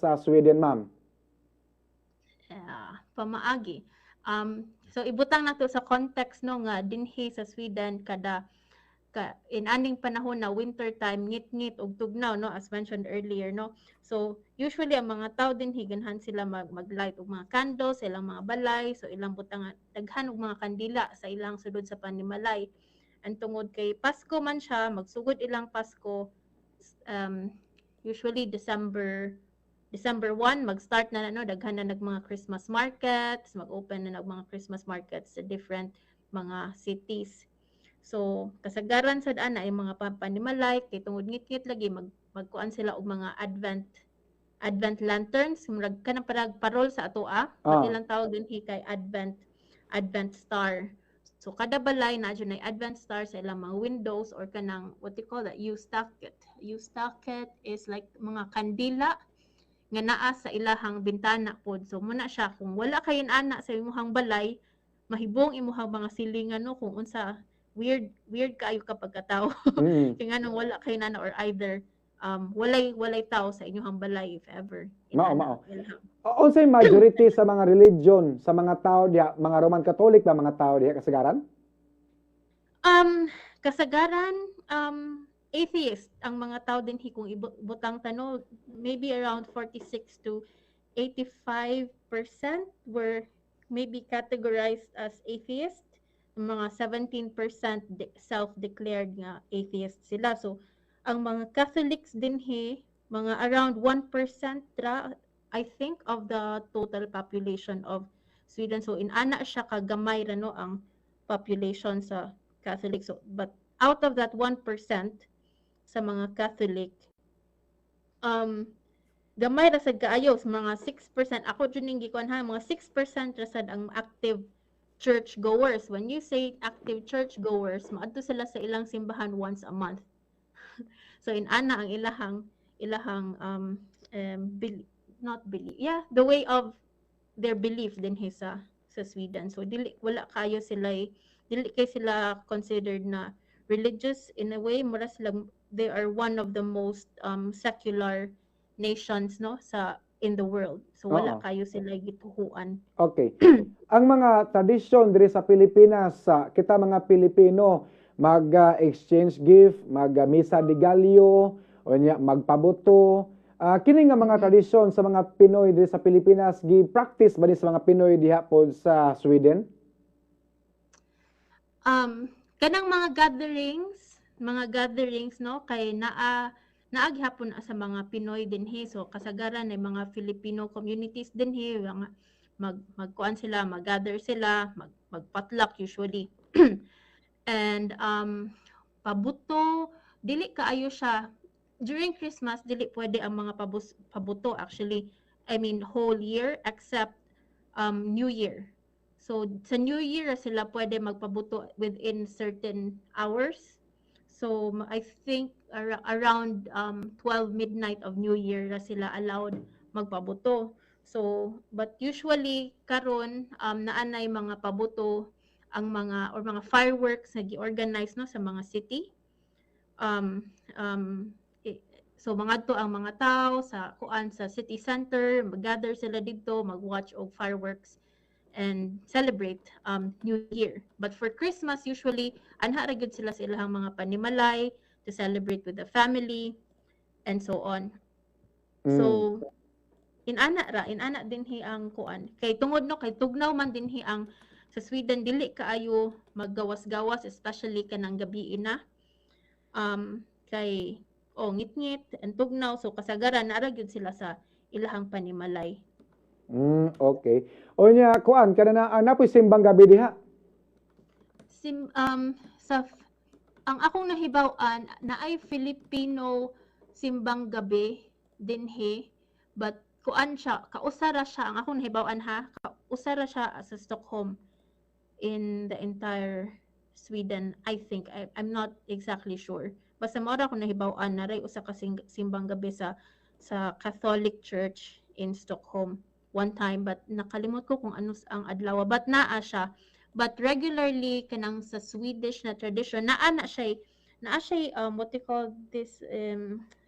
sa Sweden, ma'am? Pama-agi. So ibutang nato sa context no nga dinhi sa Sweden kada in aning panahon na winter time ngit-ngit og tugnaw no as mentioned earlier no. So usually ang mga tao din higanhan sila maglight og mga candles sa ilang mga balay, so ilang butang daghan og mga kandila sa ilang sulod sa panimalay. And tungod kay Pasko man siya, magsugod ilang Pasko, usually December 1 mag-start na no, daghan na mga Christmas markets, mag-open na mga Christmas markets sa different mga cities. So kasagaran sad ana ay mga panimalay kay tungod ngit-ngit lagi magkuan sila og mga advent lanterns, murag kanang parol sa atoa, but ilang tawag din kay advent star. So kada balay na dyan ay advent star sa ilang mga windows or kanang what you call that, Eustacket. Eustacket is like mga kandila nga naa sa ilahang bintana pod. So muna siya kung wala kayon ana sa imong balay, mahibong imong mga silingan no kung unsa weird kaayo kapag katawo. Kaya nga nung wala kayo ana or either walay tao sa inyong balay if ever. Mao. Unsay majority sa mga religion sa mga tao diha, mga Roman Catholic ba mga tao diha kasagaran? Kasagaran atheist ang mga tao din kung ibutang tanong, maybe around 46 to 85% were maybe categorized as atheist. Mga 17% self-declared nga atheist sila. So ang mga Catholics din mga around 1% I think of the total population of Sweden. So inana siya kagamay ra no ang population sa Catholic. So but out of that 1% sa mga Catholic, gamay ra sad kaayo sa mga 6%. Ako jud ning gikuan ha, mga 6% ra sad ang active church goers. When you say active church goers, maadto sila sa ilang simbahan once a month. So inana ang ilahang the way of their belief din sa Sweden. So dili kay sila considered na religious in a way, mura sila, they are one of the most secular nations no in the world. So wala kayo sila gituhuan. Okay. Ang mga tradisyon diri sa Pilipinas, kita mga Pilipino mag-exchange gift, mag-misa de Gallo, o nya magpabuto. Kini nga mga tradisyon sa mga Pinoy diri sa Pilipinas gi-practice ba sa mga Pinoy diha pod sa Sweden? Kanang mga gatherings no kay naaghapon sa mga Pinoy din so kasagaran ay mga Filipino communities din magkuan sila, mag-gather sila, magpotluck usually. And pabuto dili kaayo siya during Christmas, dili pwede ang mga pabuto actually. I mean whole year except New Year. So sa New Year sila pwede magpabuto within certain hours. So I think around 12 midnight of New Year sila allowed magpabuto. So but usually karon naanay mga pabuto ang mga fireworks na gi-organize no sa mga city. So mangadto ang mga tao sa city center, mag-gather sila dito, mag-watch og fireworks and celebrate New Year. But for Christmas usually anha ra gyud sila sa ilahang mga panimalay to celebrate with the family and so on. So inana din ang kuan. Kay tungod no kay tugnaw man din ang sa Sweden dili kaayo maggawas-gawas especially kanang gabi na. Kay ngit-ngit and tugnaw so kasagaran na gyud sila sa ilahang panimalay. Okay. O nya kuan kana na napoy simbang gabi diha? Ang akong nahibaw-an naay Filipino simbang gabi dinhi but kuan siya kausara siya ang akong nahibaw-an ha kausara siya sa Stockholm in the entire Sweden. I think I'm not exactly sure. Basta mao ra ko nahibaw-an naray usa ka simbang gabi sa Catholic Church in Stockholm one time but nakalimot ko kung ano ang adlaw but naa siya. But regularly kanang sa Swedish na tradition naa na naa siya what they call this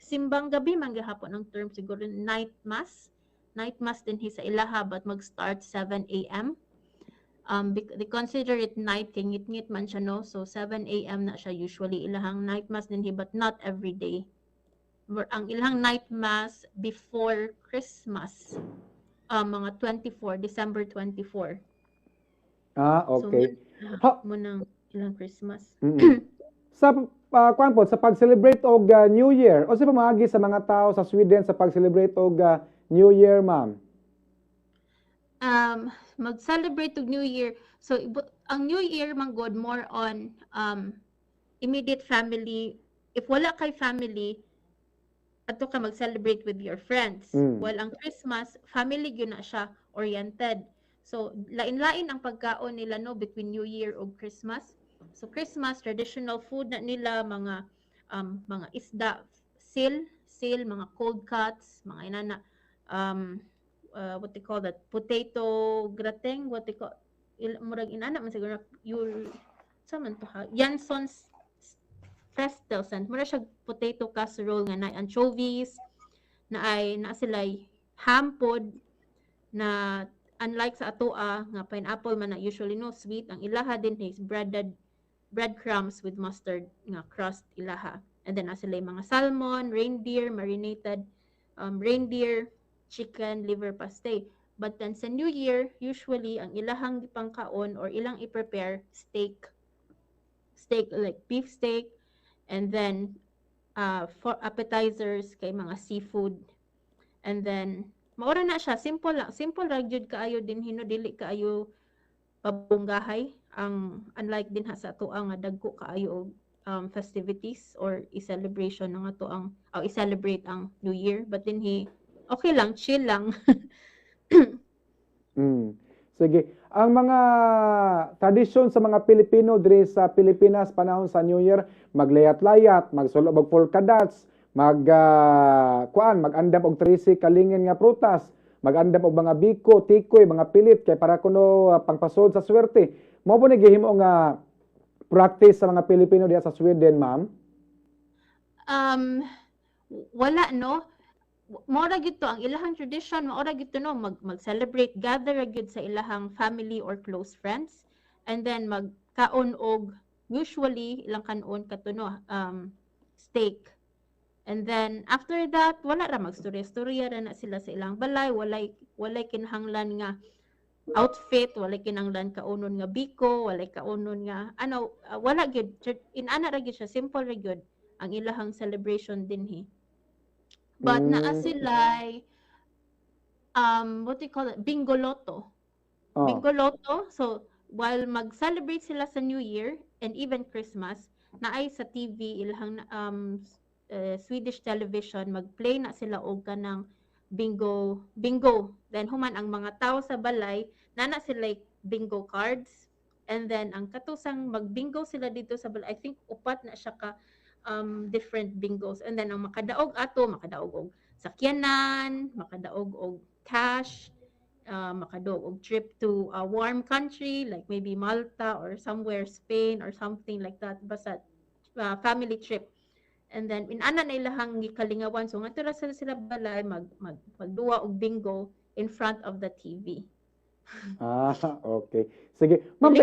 simbang gabi man gihapon ang term siguro night mass. Night mass din hi sa ilaha but mag-start 7 a.m. They consider it night kay ngit-ngit man siya no. So 7 a.m. na siya usually ilahang night mass din hi but not every day. Ang ilang night mass before Christmas. Mga 24, December 24. So Okay. Ha, munang ilang Christmas. sa kuan po sa pag-celebrate og New Year o sa pamagi sa mga tao sa Sweden sa pag-celebrate og New Year, ma'am. Mag-celebrate og New Year. So ang New Year man god more on immediate family. If wala kay family, ato ka mag-celebrate with your friends. While ang Christmas, family gyud na siya oriented. So lain-lain ang pagkaon nila no between New Year ug Christmas. So Christmas traditional food na nila mga isda, seal, mga cold cuts, mga inana what they call that, potato gratin, what they call murag inana man siguro you sa man to ha, Janson's Frestels and mura siya potato casserole nga na anchovies na sila ham pod na unlike sa atoa nga pineapple man na usually no sweet, ang ilaha din is breadcrumbs with mustard nga crust ilaha, and then na sila mga salmon, reindeer, marinated reindeer, chicken, liver pasté. But then sa New Year, usually ang ilahang gipangkaon or ilang i-prepare steak like beef steak, and then for appetizers kay mga seafood, and then maura na siya, simple ra jud kaayo din hino, dili kaayo pabunggahay ang unlike din ha sa ato nga dagko kaayo og festivities or i-celebration ng ato ang i-celebrate ang New Year, but din okay lang, chill lang. Sige. Ang mga tradisyon sa mga Pilipino diri sa Pilipinas panahon sa New Year, maglayat-layat, magsulo og polka dots, mag-andam og 13 kalingin nga prutas, mag-andam og mga biko, tikoy, mga pilit kay para kuno pangpasod sa swerte. Mao po ni gihimo nga practice sa mga Pilipino diya sa Sweden, ma'am? Wala no. Maura gyud to ang ilahang tradition, maura gyud to no mag-celebrate, gather gyud sa ilahang family or close friends, and then magkaon og usually ilang kanon katuno steak, and then after that wala ra magstorya-storya ra na sila sa ilang balay, walay kinahanglan nga outfit, walay kinahanglan kaunon nga biko, walay kaunon nga wala gyud inana ra gyud siya, simple ra gyud ang ilahang celebration dinhi. But naa sila'y what do you call it? Bingo Lotto. Bingo Lotto. So, while mag-celebrate sila sa New Year and even Christmas, naay sa TV, ilahang Swedish television, mag-play na sila og kanang bingo. Then, human ang mga tao sa balay, nana sila bingo cards. And then, ang katusang mag-bingo sila dito sa balay, I think upat na siya ka different bingos, and then ang makadaog og sakyanan, makadaog og cash, makadaog og trip to a warm country like maybe Malta or somewhere Spain or something like that, basta family trip. And then inana na ilahang gikalingawan, so ngadto ra sila balay magduwa og bingo in front of the TV. Okay. Sige. Ma'am,